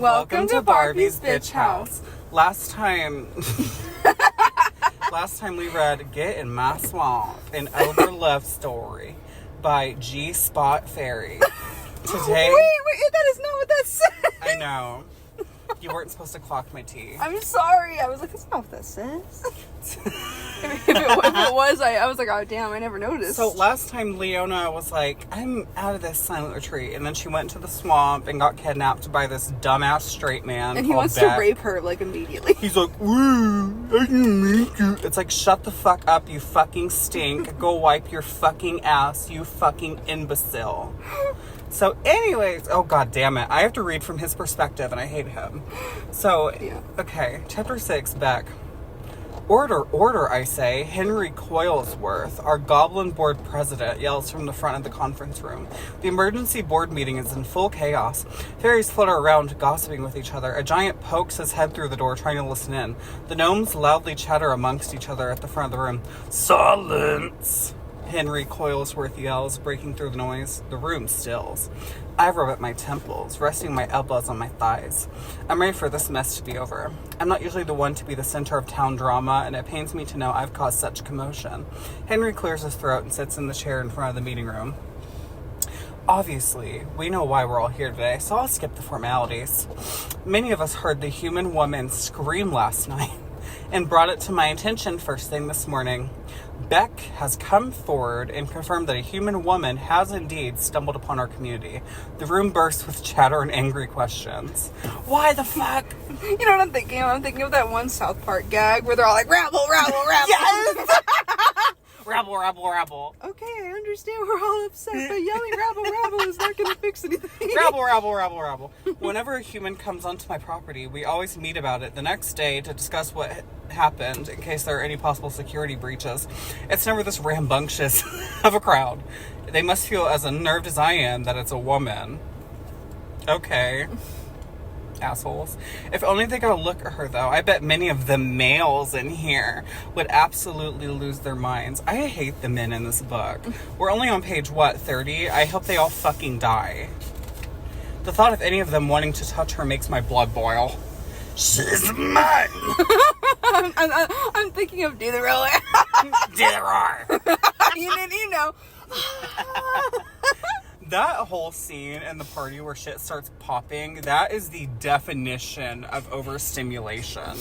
Welcome to Barbie's Bitch House. Last time we read Get in My Swamp, an Over Love Story by Chpt Fairy. Today... Wait, that is not what that says. I know. You weren't supposed to clock my tea. I'm sorry. I was like, that's not what that says. if it was, I was like, oh damn, I never noticed. So last time Leona was like, I'm out of this silent retreat. And then she went to the swamp and got kidnapped by this dumbass straight man. And he wants to rape her, like, immediately. He's like, ooh, I can meet you. It's like, shut the fuck up, you fucking stink. Go wipe your fucking ass, you fucking imbecile. So anyways, oh god damn it. I have to read from his perspective and I hate him. So, yeah. Okay, chapter 6, Beck. Order, I say. Henry Coilsworth, our Goblin Board president, yells from the front of the conference room. The emergency board meeting is in full chaos. Fairies flutter around, gossiping with each other. A giant pokes his head through the door, trying to listen in. The gnomes loudly chatter amongst each other at the front of the room. Silence! Henry Coilsworth yells, breaking through the noise. The room stills. I rub at my temples, resting my elbows on my thighs. I'm ready for this mess to be over. I'm not usually the one to be the center of town drama, and it pains me to know I've caused such commotion. Henry clears his throat and sits in the chair in front of the meeting room. Obviously, we know why we're all here today, so I'll skip the formalities. Many of us heard the human woman scream last night and brought it to my attention first thing this morning. Beck has come forward and confirmed that a human woman has indeed stumbled upon our community. The room bursts with chatter and angry questions. Why the fuck? You know what I'm thinking of? I'm thinking of that one South Park gag where they're all like, rabble, rabble, rabble. Yes! Rabble, rabble, rabble. Okay, I understand we're all upset, but yelling rabble, rabble is not going to fix anything. Rabble, rabble, rabble, rabble. Whenever a human comes onto my property, we always meet about it the next day to discuss what happened in case there are any possible security breaches. It's never this rambunctious of a crowd. They must feel as unnerved as I am that it's a woman. Okay. Assholes. If only they got a look at her, though. I bet many of the males in here would absolutely lose their minds. I hate the men in this book. We're only on page, 30? I hope they all fucking die. The thought of any of them wanting to touch her makes my blood boil. She's mine! I'm thinking of Do the Roller. Do the roar! You know. That whole scene in the party where shit starts popping, that is the definition of overstimulation.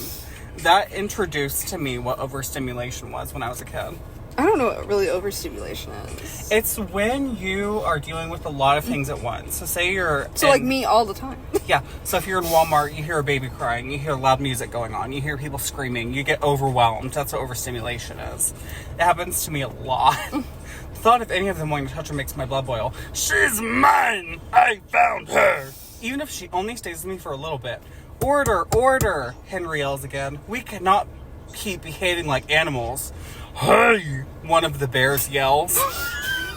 That introduced to me what overstimulation was when I was a kid. I don't know what really overstimulation is. It's when you are dealing with a lot of things at once. So say you're... like me all the time. Yeah. So if you're in Walmart, you hear a baby crying, you hear loud music going on, you hear people screaming, you get overwhelmed. That's what overstimulation is. It happens to me a lot. The thought of any of them wanting to touch her makes my blood boil. She's mine! I found her! Even if she only stays with me for a little bit. Order! Henry yells again. We cannot keep behaving like animals. Hey! One of the bears yells.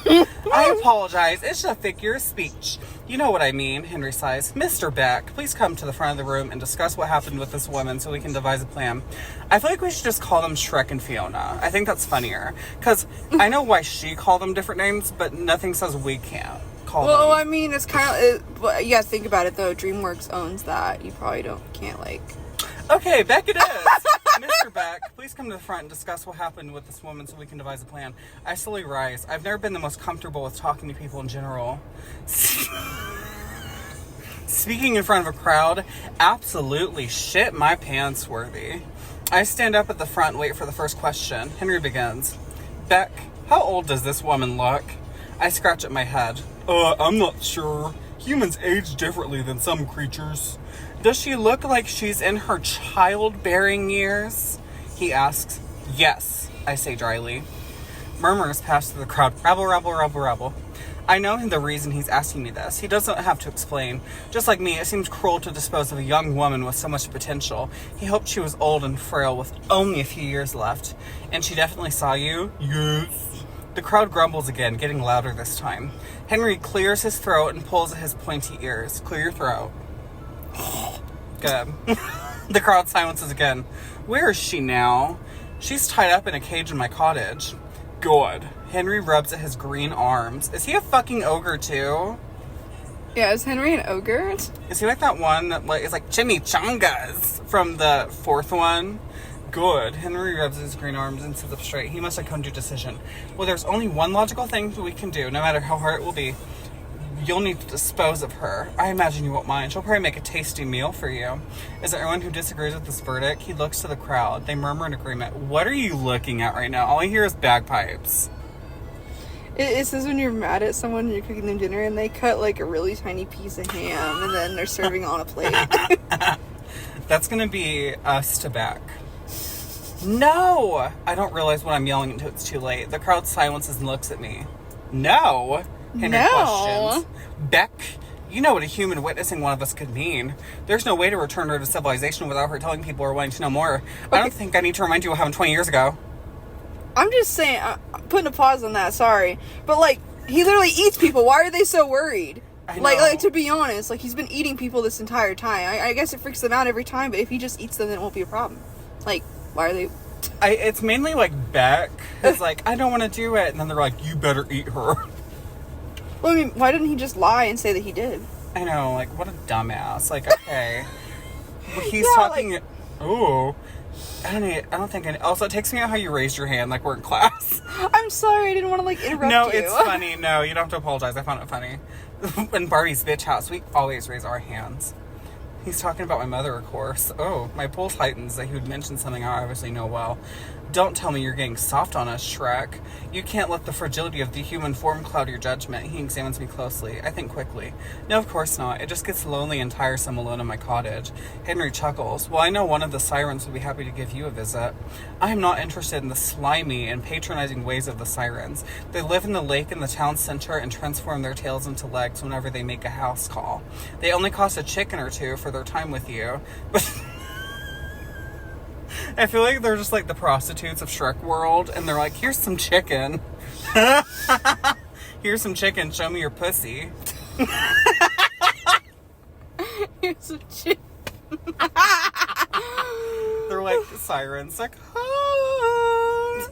I apologize. It's a figure of speech. You know what I mean, Henry sighs. Mr. Beck, please come to the front of the room and discuss what happened with this woman so we can devise a plan. I feel like we should just call them Shrek and Fiona. I think that's funnier. Because I know why she called them different names, but nothing says we can't call them. Well, I mean, it's kind of... you gotta think about it, though. DreamWorks owns that. You probably can't, like... Okay, Beck it is. Mr. Beck, please come to the front and discuss what happened with this woman so we can devise a plan. I slowly rise. I've never been the most comfortable with talking to people in general. Speaking in front of a crowd, absolutely shit my pants worthy. I stand up at the front and wait for the first question. Henry begins. Beck, how old does this woman look? I scratch at my head. I'm not sure. Humans age differently than some creatures. Does she look like she's in her childbearing years? He asks. Yes, I say dryly. Murmurs pass through the crowd. Rabble, rabble, rabble, rabble. I know the reason he's asking me this. He doesn't have to explain. Just like me, it seems cruel to dispose of a young woman with so much potential. He hoped she was old and frail with only a few years left. And she definitely saw you? Yes. The crowd grumbles again, getting louder this time. Henry clears his throat and pulls at his pointy ears. Clear your throat. Good. The crowd silences again. Where is she now? She's tied up in a cage in my cottage. Good. Henry rubs at his green arms. Is he a fucking ogre too? Yeah, is Henry an ogre? Is he like that one that like is like chimichangas from the fourth one? Good. Henry rubs his green arms and sits up straight. He must have come to a decision. Well, there's only one logical thing we can do, no matter how hard it will be. You'll need to dispose of her. I imagine you won't mind. She'll probably make a tasty meal for you. Is there anyone who disagrees with this verdict? He looks to the crowd. They murmur in agreement. What are you looking at right now? All I hear is bagpipes. It says when you're mad at someone and you're cooking them dinner and they cut like a really tiny piece of ham and then they're serving on a plate. That's gonna be us to Beck. No! I don't realize when I'm yelling until it's too late. The crowd silences and looks at me. No! Henry questions. Beck, you know what a human witnessing one of us could mean. There's no way to return her to civilization without her telling people who are wanting to know more. Okay. I don't think I need to remind you what happened 20 years ago. I'm just saying, I'm putting a pause on that, sorry. But, like, he literally eats people. Why are they so worried? I know. Like, to be honest, like, he's been eating people this entire time. I guess it freaks them out every time, but if he just eats them, then it won't be a problem. Like, why are they... It's mainly, like, Beck is like, I don't want to do it. And then they're like, you better eat her. Well, I mean, why didn't he just lie and say that he did? I know, like, what a dumbass. Like, okay. He's Yeah, talking... like... Ooh. I don't think... Also, it takes me out how you raised your hand like we're in class. I'm sorry, I didn't want to, like, interrupt No, you. it's funny. No, you don't have to apologize. I found it funny. In Barbie's bitch house, we always raise our hands. He's talking about my mother, of course. Oh, my pulse heightens that he would mention something I obviously know well. Don't tell me you're getting soft on us, Shrek. You can't let the fragility of the human form cloud your judgment. He examines me closely. I think quickly. No, of course not. It just gets lonely and tiresome alone in my cottage. Henry chuckles. Well, I know one of the sirens would be happy to give you a visit. I am not interested in the slimy and patronizing ways of the sirens. They live in the lake in the town center and transform their tails into legs whenever they make a house call. They only cost a chicken or two for their time with you. But... I feel like they're just like the prostitutes of Shrek World, and they're like, here's some chicken. Here's some chicken, show me your pussy. Here's some chicken. They're like sirens, like, ah.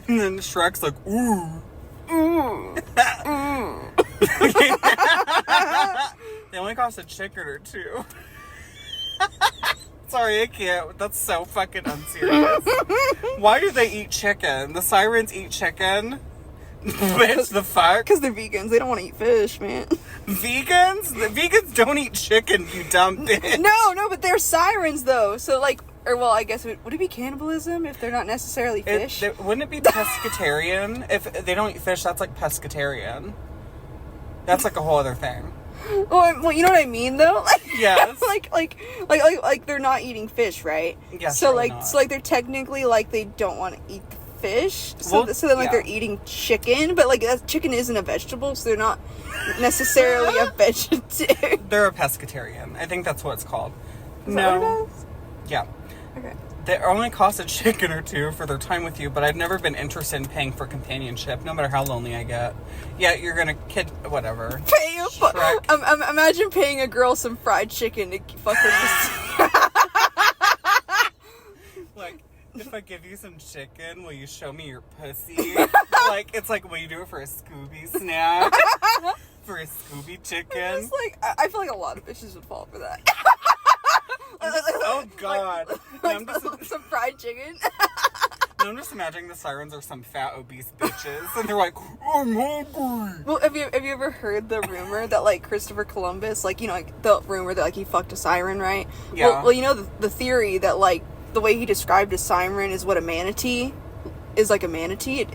And then Shrek's like, ooh. Ooh. They only cost a chicken or two. Sorry, I can't. That's so fucking unserious. Why do they eat chicken? The sirens eat chicken? Bitch, the fuck? Because they're vegans. They don't want to eat fish, man. Vegans? The vegans don't eat chicken, you dumb bitch. No, but they're sirens, though. So, like, or, well, I guess, would it be cannibalism if they're not necessarily fish? Wouldn't it be pescatarian? If they don't eat fish, that's like pescatarian. That's like a whole other thing. Well, you know what I mean, though. Like, yes. like they're not eating fish, right? Yeah. So not. so they're technically like they don't want to eat the fish. So Well, so then yeah. they're eating chicken, but like that chicken isn't a vegetable, so they're not necessarily a vegetarian. They're a pescatarian. I think that's what it's called. Is that what it is? Yeah. Okay. They only cost a chicken or two for their time with you, but I've never been interested in paying for companionship, no matter how lonely I get. Yeah, you're gonna whatever. Imagine paying a girl some fried chicken to fuck with Like, if I give you some chicken, will you show me your pussy? Like, it's like, will you do it for a Scooby snack? For a Scooby chicken? Just like, I feel like a lot of bitches would fall for that. Oh, God. Some fried chicken. I'm just imagining the sirens are some fat, obese bitches, and they're like, I'm hungry. Well, have you ever heard the rumor that, like, Christopher Columbus, like, you know, like, the rumor that, like, he fucked a siren, right? Yeah. Well, you know, the theory that, like, the way he described a siren is what a manatee is, like a manatee.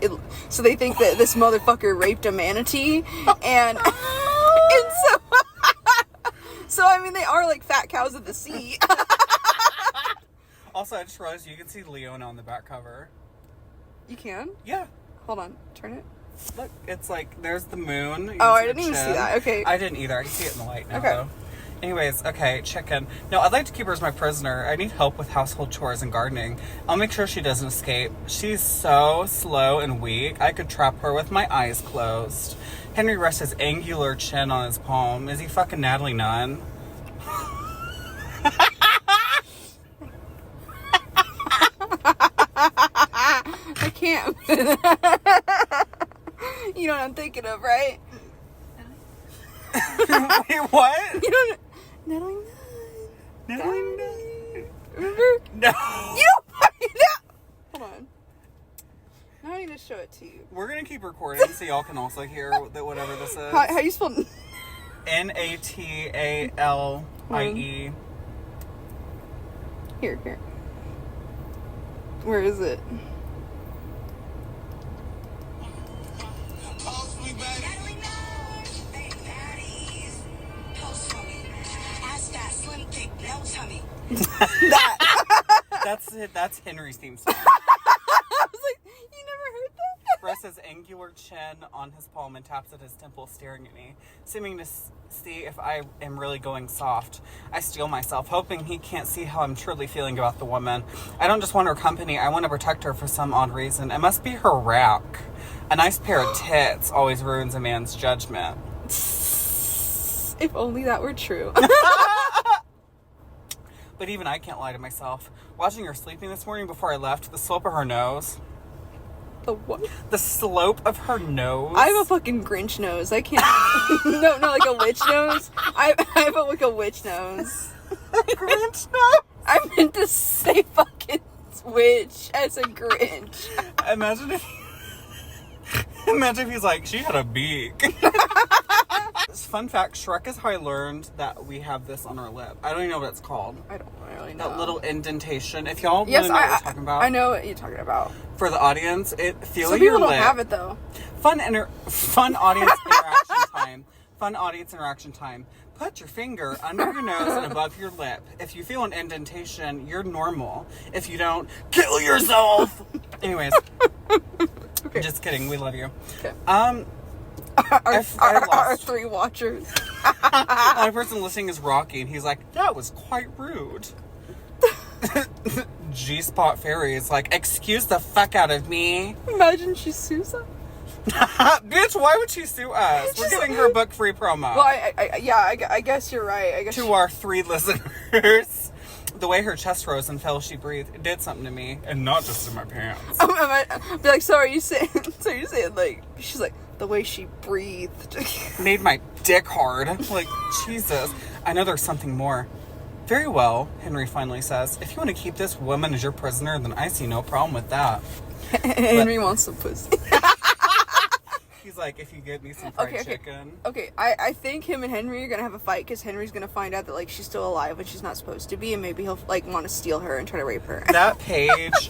So they think that this motherfucker raped a manatee, and so... So, I mean, they are like fat cows of the sea. Also, I just realized you can see Leona on the back cover. You can? Yeah. Hold on. Turn it. Look, it's like, there's the moon. You Oh, I can didn't even chin. see that. Okay. I didn't either. I can see it in the light now, Okay. though. Anyways, okay, chicken. No, I'd like to keep her as my prisoner. I need help with household chores and gardening. I'll make sure she doesn't escape. She's so slow and weak, I could trap her with my eyes closed. Henry rests his angular chin on his palm. Is he fucking Natalie Nunn? I can't. You know what I'm thinking of, right? Wait, what? You don't know. Nine. Remember? No. You don't fucking know. Hold on. Now I need to show it to you. We're gonna keep recording so y'all can also hear that whatever this is. How you spell Natalie. Here. Where is it? That. That's Henry's theme song. I was like, you never heard that? Rests his angular chin on his palm and taps at his temple, staring at me, seeming to see if I am really going soft. I steel myself, hoping he can't see how I'm truly feeling about the woman. I don't just want her company, I want to protect her for some odd reason. It must be her rack. A nice pair of tits always ruins a man's judgment. If only that were true. But even I can't lie to myself. Watching her sleeping this morning before I left, the slope of her nose. The what? The slope of her nose. I have a fucking Grinch nose. I can't. no, like a witch nose. I have like a witch nose. Grinch nose? I meant to say fucking witch as a Grinch. Imagine if he's like, she had a beak. Fun fact, Shrek is how I learned that we have this on our lip. I don't even know what it's called. I don't really know. That little indentation. If y'all want to know what we're talking about. I know what you're talking about. For the audience, feel Some your people lip. don't have it though. Fun audience interaction time. Fun audience interaction time. Put your finger under your nose and above your lip. If you feel an indentation, you're normal. If you don't, kill yourself. Anyways. Okay. Just kidding. We love you. Okay. Our three watchers. One person listening is Rocky, and he's like, that was quite rude. G-Spot Fairy is like, excuse the fuck out of me. Imagine she sues us. Bitch, why would she sue us? We're giving her book free promo. Well, I guess you're right. I guess to our 3 listeners. The way her chest rose and fell, she breathed. It did something to me, and not just in my pants. I'd be like, so are you saying like, she's like, the way she breathed. Made my dick hard. Like, Jesus. I know there's something more. Very well, Henry finally says. If you want to keep this woman as your prisoner, then I see no problem with that. Henry wants some pussy. He's like, if you get me some fried chicken. Okay, I think him and Henry are gonna have a fight because Henry's gonna find out that like she's still alive when she's not supposed to be, and maybe he'll like want to steal her and try to rape her. That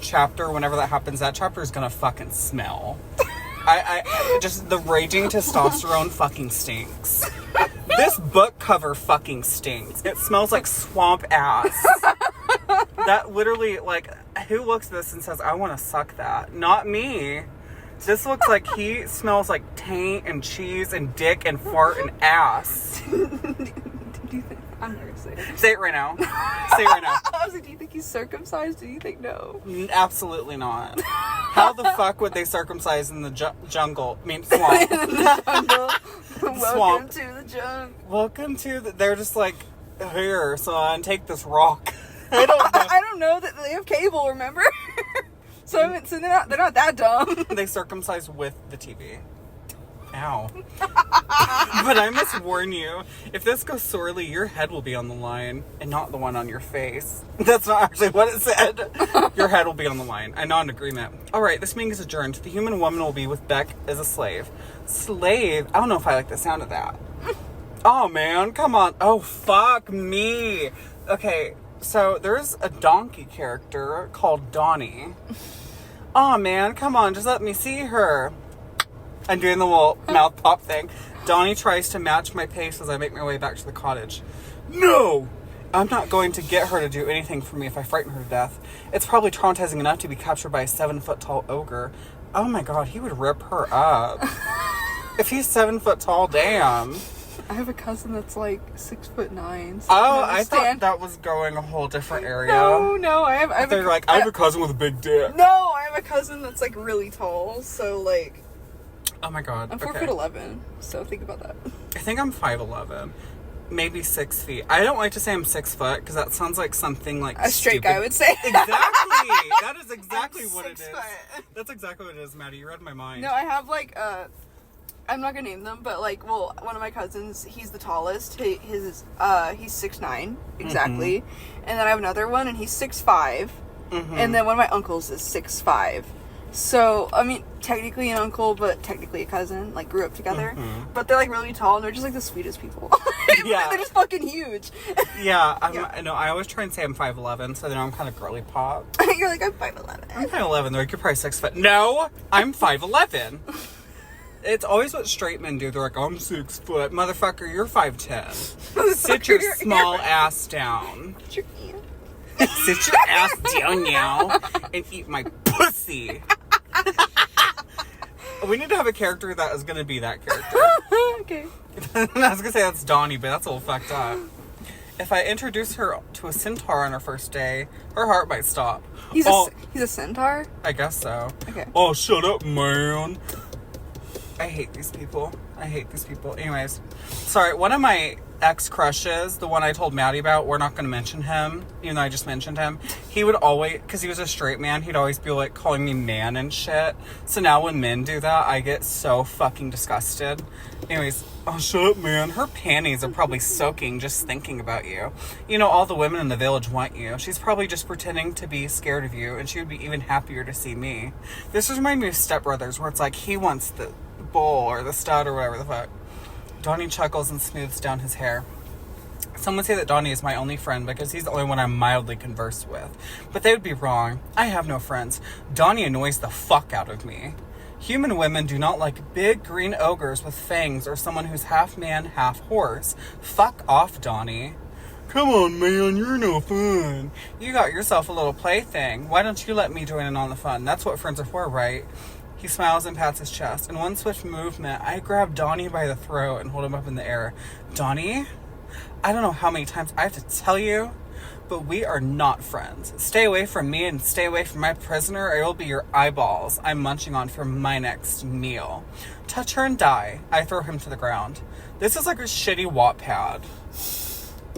chapter, whenever that happens, that chapter is gonna fucking smell. I just, the raging testosterone fucking stinks. This book cover fucking stinks. It smells like swamp ass. That literally, like, who looks at this and says, I want to suck that? Not me. This looks like he smells like taint and cheese and dick and fart and ass. I'm not gonna say it. Say it right now. Say it right now. I was like, do you think he's circumcised? Do you think no? Absolutely not. How the fuck would they circumcise in the jungle? I mean, swamp. In the jungle. Welcome Swamp. to the jungle. Welcome to the... They're just like, here, son, take this rock. I don't know. I don't know that they have cable, remember? so they're not that dumb. They circumcise with the TV. Ow. But I must warn you, if this goes sorely, your head will be on the line and not the one on your face. That's not actually what it said. Your head will be on the line. I nod in agreement. Alright, this meeting is adjourned. The human woman will be with Beck as a slave. Slave? I don't know if I like the sound of that. Oh man, come on. Oh, fuck me. Okay, so there's a donkey character called Donnie. Oh man, come on, just let me see her. I'm doing the little mouth pop thing. Donnie tries to match my pace as I make my way back to the cottage. No! I'm not going to get her to do anything for me if I frighten her to death. It's probably traumatizing enough to be captured by a 7-foot-tall ogre. Oh my god, he would rip her up. If he's 7 foot tall, damn. I have a cousin that's like 6'9". So Oh, I thought that was going a whole different area. No, I have I have a cousin with a big dick. No, I have a cousin that's like really tall, so like... Oh my god. I'm 4'11", so think about that. I think I'm 5'11". Maybe 6 feet. I don't like to say I'm 6 foot because that sounds like something like a straight guy would say. Exactly. That is exactly what it is. Foot. That's exactly what it is, Maddie. You read my mind. No, I have like I'm not gonna name them, but like, well, one of my cousins, he's the tallest. He's 6'9", exactly. And then I have another one, and he's 6'5". And then one of my uncles is 6'5". So, I mean, technically an uncle, but technically a cousin, like, grew up together. But they're, like, really tall, and they're just, like, the sweetest people. Yeah. They're just fucking huge. Yeah, I know, I always try and say I'm 5'11", so then I'm kind of girly pop. You're like, I'm 5'11". I'm 5'11", they're like, you're probably 6 foot. No, I'm 5'11". It's always what straight men do. They're like, I'm 6 foot. Motherfucker, you're 5'10". Sit your small ass down. Sit your ass down now and eat my pussy. We need to have a character that is going to be that character. Okay. I was going to say that's Donnie, but that's a little fucked up. If I introduce her to a centaur on her first day, her heart might stop. He's a centaur? I guess so. Okay. Oh, shut up, man. I hate these people. Anyways, sorry, one of my ex-crushes, the one I told Maddie about, we're not going to mention him, even though I just mentioned him. He would always, because he was a straight man, he'd always be like calling me man and shit. So now when men do that, I get so fucking disgusted. Anyways, oh, shut up, man. Her panties are probably soaking just thinking about you. You know, all the women in the village want you. She's probably just pretending to be scared of you, and she would be even happier to see me. This reminds me of Step Brothers, where it's like he wants the bull or the stud or whatever the fuck. Donnie chuckles and smooths down his hair. Some would say that Donnie is my only friend because he's the only one I mildly converse with. But they would be wrong. I have no friends. Donnie annoys the fuck out of me. Human women do not like big green ogres with fangs or someone who's half man, half horse. Fuck off, Donnie. Come on, man, you're no fun. You got yourself a little plaything. Why don't you let me join in on the fun? That's what friends are for, right? He smiles and pats his chest. In one swift movement, I grab Donnie by the throat and hold him up in the air. Donnie? I don't know how many times I have to tell you, but we are not friends. Stay away from me and stay away from my prisoner, or it will be your eyeballs I'm munching on for my next meal. Touch her and die. I throw him to the ground. This is like a shitty Wattpad.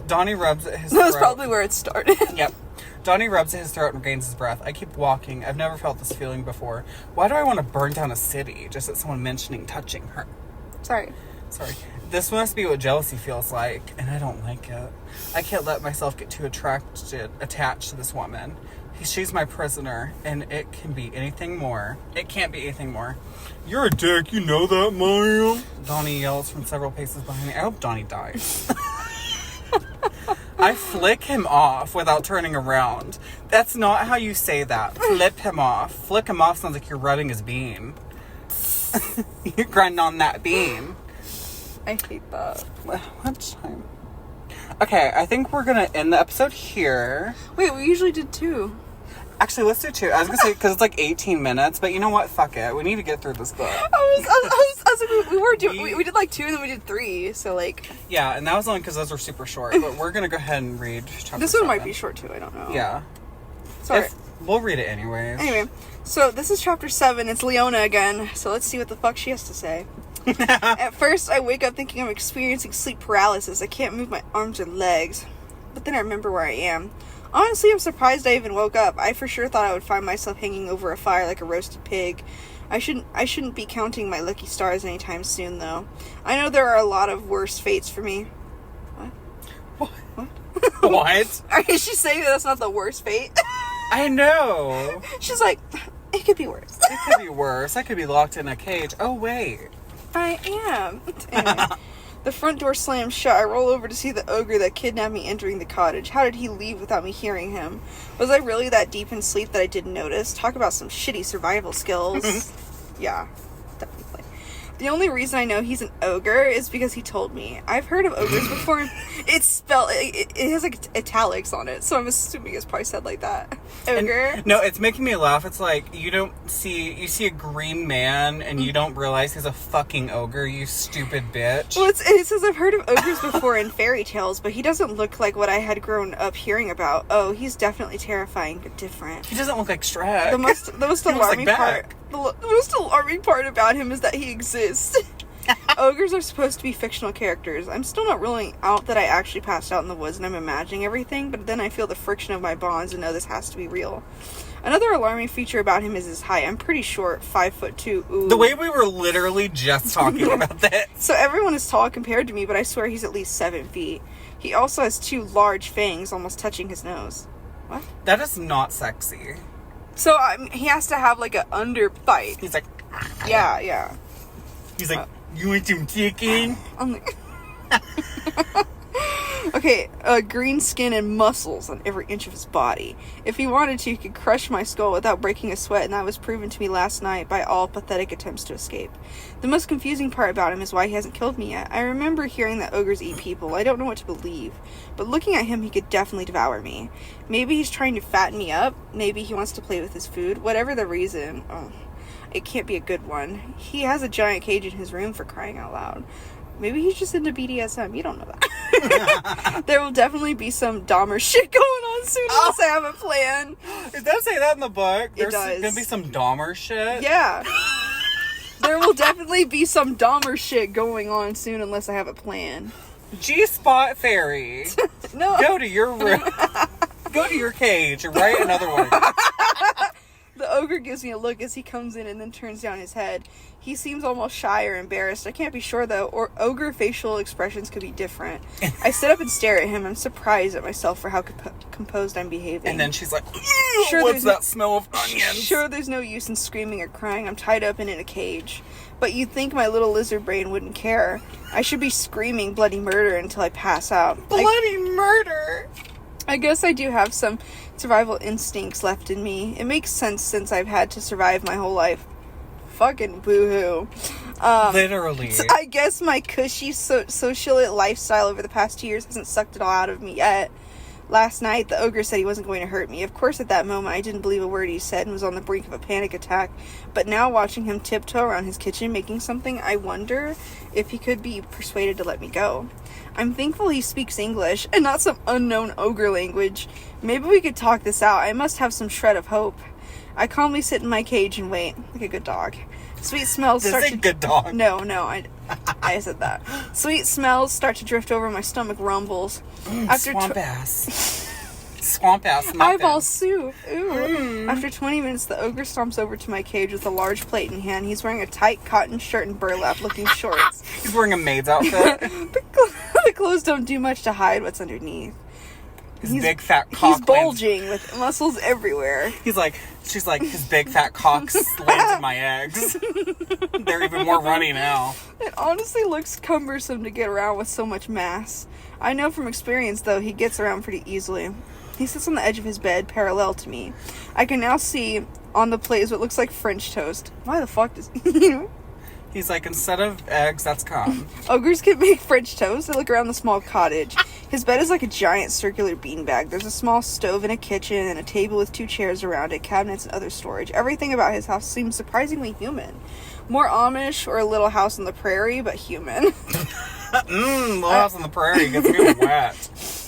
Donnie rubs at his throat. That was probably where it started. Yep. Donnie rubs at his throat and regains his breath. I keep walking. I've never felt this feeling before. Why do I want to burn down a city just at someone mentioning touching her? Sorry. This must be what jealousy feels like, and I don't like it. I can't let myself get too attached to this woman. She's my prisoner, and it can be anything more. It can't be anything more. You're a dick, you know that, man? Donnie yells from several paces behind me. I hope Donnie dies. I flick him off without turning around. That's not how you say that. Flip him off. Flick him off sounds like you're rubbing his bean. You're grinding on that bean. I hate that. What time? Okay, I think we're going to end the episode here. Wait, we usually did 2. Actually, let's do 2. I was going to say, because it's like 18 minutes, but you know what? Fuck it. We need to get through this book. We did like 2 and then we did 3, so like... Yeah, and that was only because those were super short, but we're going to go ahead and read chapter This 7. one might be short too, I don't know. Yeah. Sorry. We'll read it anyways. Anyway, so this is chapter 7. It's Leona again, so let's see what the fuck she has to say. At first, I wake up thinking I'm experiencing sleep paralysis. I can't move my arms or legs. But then I remember where I am. Honestly, I'm surprised I even woke up. I for sure thought I would find myself hanging over a fire like a roasted pig. I shouldn't be counting my lucky stars anytime soon, though. I know there are a lot of worse fates for me. What? What? Is she saying that that's not the worst fate? I know. She's like, it could be worse. It could be worse. I could be locked in a cage. Oh, wait. I am. Anyway, the front door slams shut. I roll over to see the ogre that kidnapped me entering the cottage. How did he leave without me hearing him? Was I really that deep in sleep that I didn't notice? Talk about some shitty survival skills. Yeah, definitely. The only reason I know he's an ogre is because he told me. I've heard of ogres before. It's spelled, it has like italics on it, so I'm assuming it's probably said like that. Ogre. And, no, it's making me laugh. It's like, you see a green man and you don't realize he's a fucking ogre, you stupid bitch. Well, it says I've heard of ogres before in fairy tales, but he doesn't look like what I had grown up hearing about. Oh, he's definitely terrifying, but different. He doesn't look like Shrek. The most alarming part. The most alarming part about him is that he exists. Ogres are supposed to be fictional characters. I'm still not ruling out that I actually passed out in the woods and I'm imagining everything, but then I feel the friction of my bonds and know this has to be real. Another alarming feature about him is his height. I'm pretty short, 5'2". Ooh. The way we were literally just talking about that. So everyone is tall compared to me, but I swear he's at least 7 feet. He also has 2 large fangs almost touching his nose. What? That is not sexy. So he has to have like an underbite. He's like, yeah. He's like, you want some chicken? Okay, green skin and muscles on every inch of his body. If he wanted to, he could crush my skull without breaking a sweat, and that was proven to me last night by all pathetic attempts to escape. The most confusing part about him is why he hasn't killed me yet. I remember hearing that ogres eat people. I don't know what to believe. But looking at him, he could definitely devour me. Maybe he's trying to fatten me up. Maybe he wants to play with his food. Whatever the reason, it can't be a good one. He has a giant cage in his room, for crying out loud. Maybe he's just into BDSM. You don't know that. There will definitely be some Dahmer shit going on soon unless I have a plan. It does say that in the book. It does. There's gonna be some Dahmer shit. Yeah. There will definitely be some Dahmer shit going on soon unless I have a plan. G-Spot Fairy. No. Go to your room. Go to your cage and write another one. The ogre gives me a look as he comes in and then turns down his head. He seems almost shy or embarrassed. I can't be sure though, or ogre facial expressions could be different. I sit up and stare at him. I'm surprised at myself for how composed I'm behaving. And then she's like, Sure, what's that smell of onions? Sure, there's no use in screaming or crying. I'm tied up and in a cage. But you'd think my little lizard brain wouldn't care. I should be screaming bloody murder until I pass out. Bloody murder! I guess I do have some survival instincts left in me. It makes sense since I've had to survive my whole life. Fucking boo-hoo. Literally. I guess my cushy socialite lifestyle over the past 2 years hasn't sucked it all out of me yet. Last night, the ogre said he wasn't going to hurt me. Of course, at that moment, I didn't believe a word he said and was on the brink of a panic attack. But now, watching him tiptoe around his kitchen making something, I wonder if he could be persuaded to let me go. I'm thankful he speaks English and not some unknown ogre language. Maybe we could talk this out. I must have some shred of hope. I calmly sit in my cage and wait, like a good dog. Sweet smells start to... good dog. No, I said that. Sweet smells start to drift over, my stomach rumbles. After swamp ass. Swamp ass muffin. Eyeball soup. Ooh. After 20 minutes, the ogre stomps over to my cage with a large plate in hand. He's wearing a tight cotton shirt and burlap-looking shorts. He's wearing a maid's outfit. The clothes don't do much to hide what's underneath. His big fat cock. He's bulging with muscles everywhere. She's like, his big fat cock lands in my eggs. They're even more runny now. It honestly looks cumbersome to get around with so much mass. I know from experience, though, he gets around pretty easily. He sits on the edge of his bed, parallel to me. I can now see on the plate what looks like French toast. Why the fuck does... He's like, instead of eggs, that's cum. Ogres can make French toast. I look around the small cottage. His bed is like a giant circular beanbag. There's a small stove in a kitchen and a table with 2 chairs around it, cabinets and other storage. Everything about his house seems surprisingly human. More Amish or a Little House on the Prairie, but human. Little House on the Prairie gets me wet.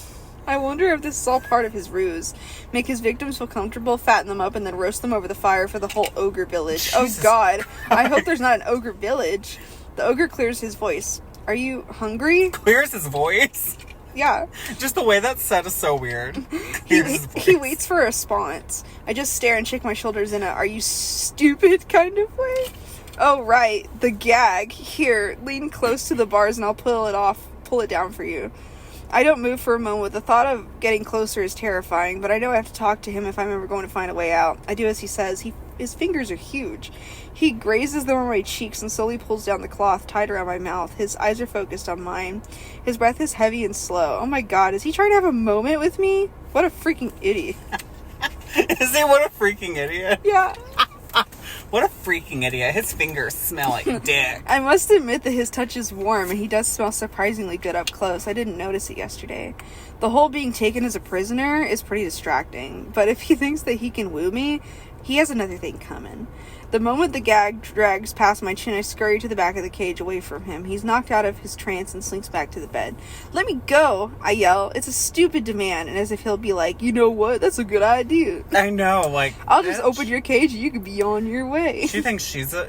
I wonder if this is all part of his ruse. Make his victims feel comfortable, fatten them up, and then roast them over the fire for the whole ogre village. Jesus Oh God. Christ. I hope there's not an ogre village. The ogre clears his voice. Are you hungry? Clears his voice? Yeah. Just the way that's said is so weird. He waits for a response. I just stare and shake my shoulders in a "are you stupid" kind of way. Oh, right. The gag. Here, lean close to the bars and I'll pull it down for you. I don't move for a moment. The thought of getting closer is terrifying, but I know I have to talk to him if I'm ever going to find a way out. I do as he says. His fingers are huge. He grazes them on my cheeks and slowly pulls down the cloth tied around my mouth. His eyes are focused on mine. His breath is heavy and slow. Oh my God, is he trying to have a moment with me? What a freaking idiot. Is he? What a freaking idiot. Yeah. What a freaking idiot. His fingers smell like dick. I must admit that his touch is warm, and he does smell surprisingly good up close. I didn't notice it yesterday. The whole being taken as a prisoner is pretty distracting, but if he thinks that he can woo me, He has another thing coming. The moment the gag drags past my chin, I scurry to the back of the cage away from him. He's knocked out of his trance and slinks back to the bed. Let me go, I yell. It's a stupid demand, and as if he'll be like, you know what, that's a good idea. I know, like, I'll just open your cage and you can be on your way. She thinks he's a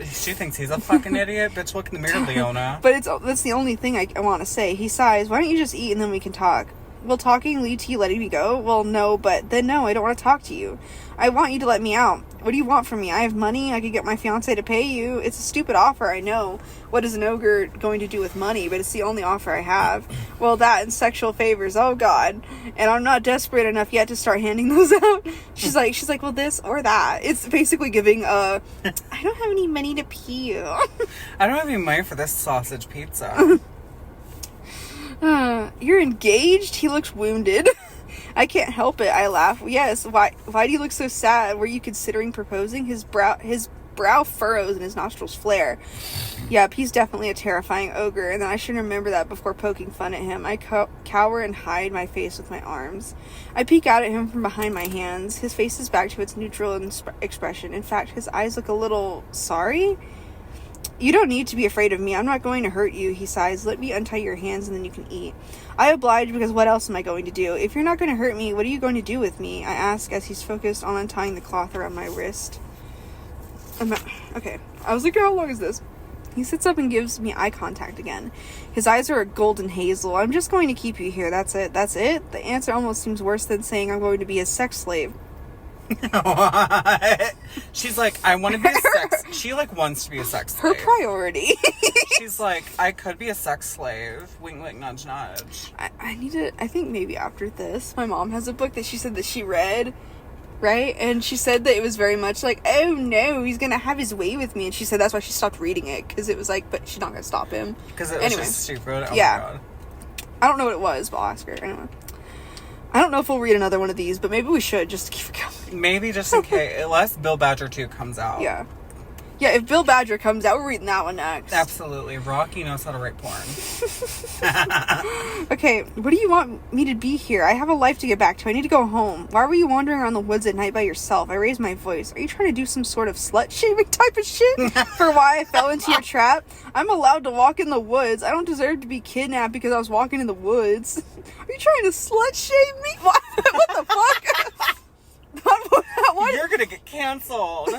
fucking idiot. Bitch, look in the mirror, Leona. But that's the only thing I want to say. He sighs, why don't you just eat and then we can talk? Will talking lead to you letting me go? Well, no, but then no, I don't want to talk to you. I want you to let me out. What do you want from me? I have money. I could get my fiance to pay you. It's a stupid offer, I know. What is an ogre going to do with money? But it's the only offer I have. Well, that and sexual favors. Oh, God. And I'm not desperate enough yet to start handing those out. She's like, well, this or that. It's basically giving I don't have any money to pay you. I don't have any money for this sausage pizza. You're engaged? He looks wounded. I can't help it, I laugh. Yes, why do you look so sad? Were you considering proposing? His brow furrows and his nostrils flare. Yep, he's definitely a terrifying ogre, and I should remember that before poking fun at him. I cower and hide my face with my arms. I peek out at him from behind my hands. His face is back to its neutral expression. In fact, his eyes look a little sorry. You don't need to be afraid of me. I'm not going to hurt you, he sighs. Let me untie your hands and then you can eat. I oblige because what else am I going to do? If you're not going to hurt me, what are you going to do with me? I ask as he's focused on untying the cloth around my wrist. Okay. I was like, how long is this? He sits up and gives me eye contact again. His eyes are a golden hazel. I'm just going to keep you here. That's it. That's it? The answer almost seems worse than saying I'm going to be a sex slave. What? She's like, I want to be a sex... She, like, wants to be a sex slave. Her priority. She's like, I could be a sex slave. Wink, wink, nudge, nudge. I think maybe after this, my mom has a book that she said that she read, right? And she said that it was very much like, oh no, he's gonna have his way with me. And she said that's why she stopped reading it, because it was like, but she's not gonna stop him. Because it was just stupid. Oh yeah. my God. I don't know what it was, but I'll ask her. Anyway. I don't know if we'll read another one of these, but maybe we should, just to keep it going. Maybe just in case, unless Bill Badger 2 comes out. Yeah. Yeah, if Bill Badger comes out, we're reading that one next. Absolutely. Rocky knows how to write porn. Okay, what do you want me to be here? I have a life to get back to. I need to go home. Why were you wandering around the woods at night by yourself? I raised my voice. Are you trying to do some sort of slut-shaming type of shit for why I fell into your trap? I'm allowed to walk in the woods. I don't deserve to be kidnapped because I was walking in the woods. Are you trying to slut-shame me? What the fuck? What? You're gonna get canceled.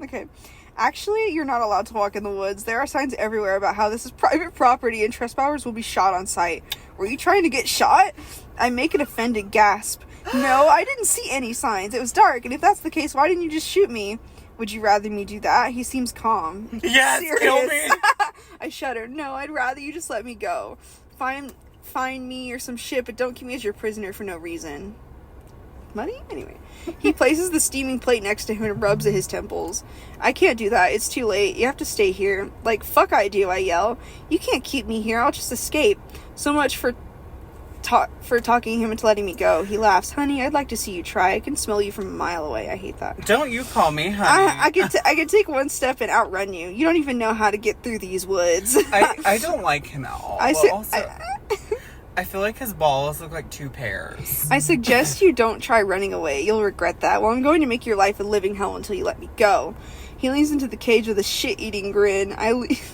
Okay. Actually, you're not allowed to walk in the woods. There are signs everywhere about how this is private property and trespassers will be shot on sight. Were you trying to get shot? I make an offended gasp. No, I didn't see any signs. It was dark, and if that's the case, why didn't you just shoot me? Would you rather me do that? He seems calm. Yes, kill me. I shudder. No, I'd rather you just let me go. Find me or some shit, but don't keep me as your prisoner for no reason. Money? Anyway. He places the steaming plate next to him and rubs at his temples. I can't do that. It's too late. You have to stay here. Like, fuck I do, I yell. You can't keep me here. I'll just escape. So much for talking him into letting me go. He laughs. Honey, I'd like to see you try. I can smell you from a mile away. I hate that. Don't you call me honey. I could take one step and outrun you. You don't even know how to get through these woods. I don't like him at all. I feel like his balls look like 2 pairs. I suggest you don't try running away. You'll regret that. Well, I'm going to make your life a living hell until you let me go. He leans into the cage with a shit-eating grin.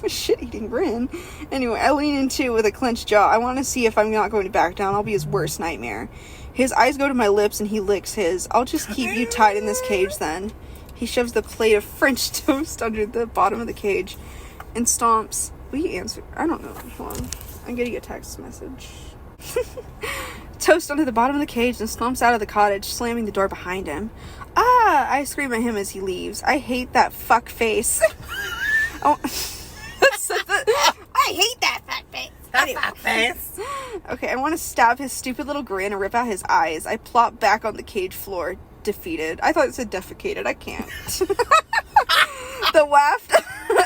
Shit-eating grin? Anyway, I lean into with a clenched jaw. I want to see if I'm not going to back down. I'll be his worst nightmare. His eyes go to my lips and he licks his. I'll just keep you tied in this cage then. He shoves the plate of French toast under the bottom of the cage and stomps. Will you answer? I don't know. Hold on. I'm getting a text message. Toast onto the bottom of the cage and slumps out of the cottage, slamming the door behind him. Ah! I scream at him as he leaves. I hate that fuck face. Oh, I hate that fuck face. Fuck face. Okay, I want to stab his stupid little grin and rip out his eyes. I plop back on the cage floor, defeated. I thought it said defecated. I can't. The waft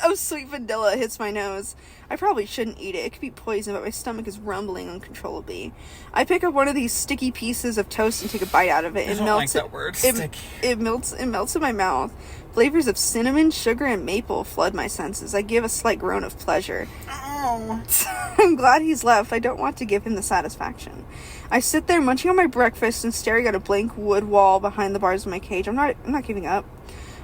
of sweet vanilla hits my nose. I probably shouldn't eat it. It could be poison, but my stomach is rumbling uncontrollably. I pick up one of these sticky pieces of toast and take a bite out of it. I don't like that word, sticky. It melts in my mouth. Flavors of cinnamon, sugar, and maple flood my senses. I give a slight groan of pleasure. no. I'm glad he's left. I don't want to give him the satisfaction. I sit there munching on my breakfast and staring at a blank wood wall behind the bars of my cage. I'm not giving up.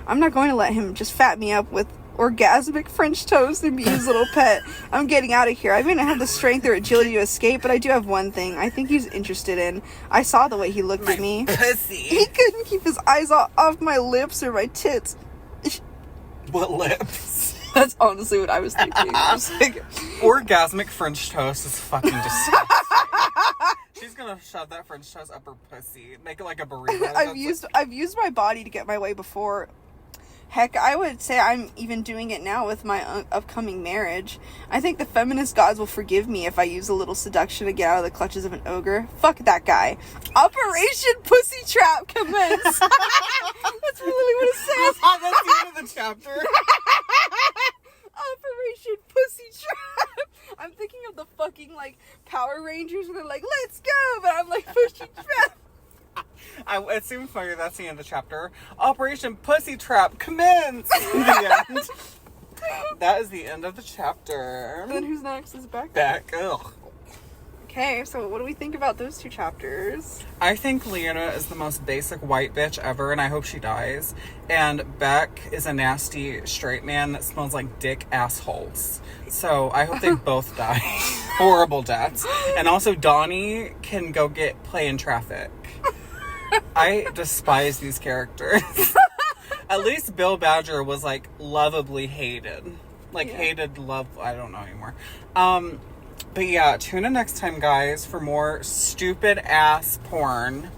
I'm not going to let him just fat me up with orgasmic French toast and be his little pet. I'm getting out of here. I may not have the strength or agility to escape, but I do have one thing I think he's interested in. I saw the way he looked at me. Pussy. He couldn't keep his eyes off my lips or my tits. What lips? That's honestly what I was thinking. I was like, orgasmic French toast is fucking disgusting. She's gonna shove that French toast up her pussy. Make it like a burrito. I've used my body to get my way before. Heck, I would say I'm even doing it now with my upcoming marriage. I think the feminist gods will forgive me if I use a little seduction to get out of the clutches of an ogre. Fuck that guy. Operation Pussy Trap commence. That's really what it says. That's the end of the chapter. Operation Pussy Trap. I'm thinking of the fucking, like, Power Rangers where they're like, let's go, but I'm like, Pussy Trap. It seems funny that's the end of the chapter. Operation Pussy Trap commence! The end. That is the end of the chapter. Then who's next is Beck? Beck. Ugh. Okay, so what do we think about those two chapters? I think Leona is the most basic white bitch ever, and I hope she dies. And Beck is a nasty straight man that smells like dick assholes. So I hope they both die. Horrible deaths. And also Donnie can go play in traffic. I despise these characters. At least Bill Badger was like lovably hated. Hated love, I don't know anymore. But yeah, tune in next time, guys, for more stupid ass porn.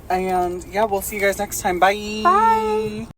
And yeah, we'll see you guys next time. Bye. Bye.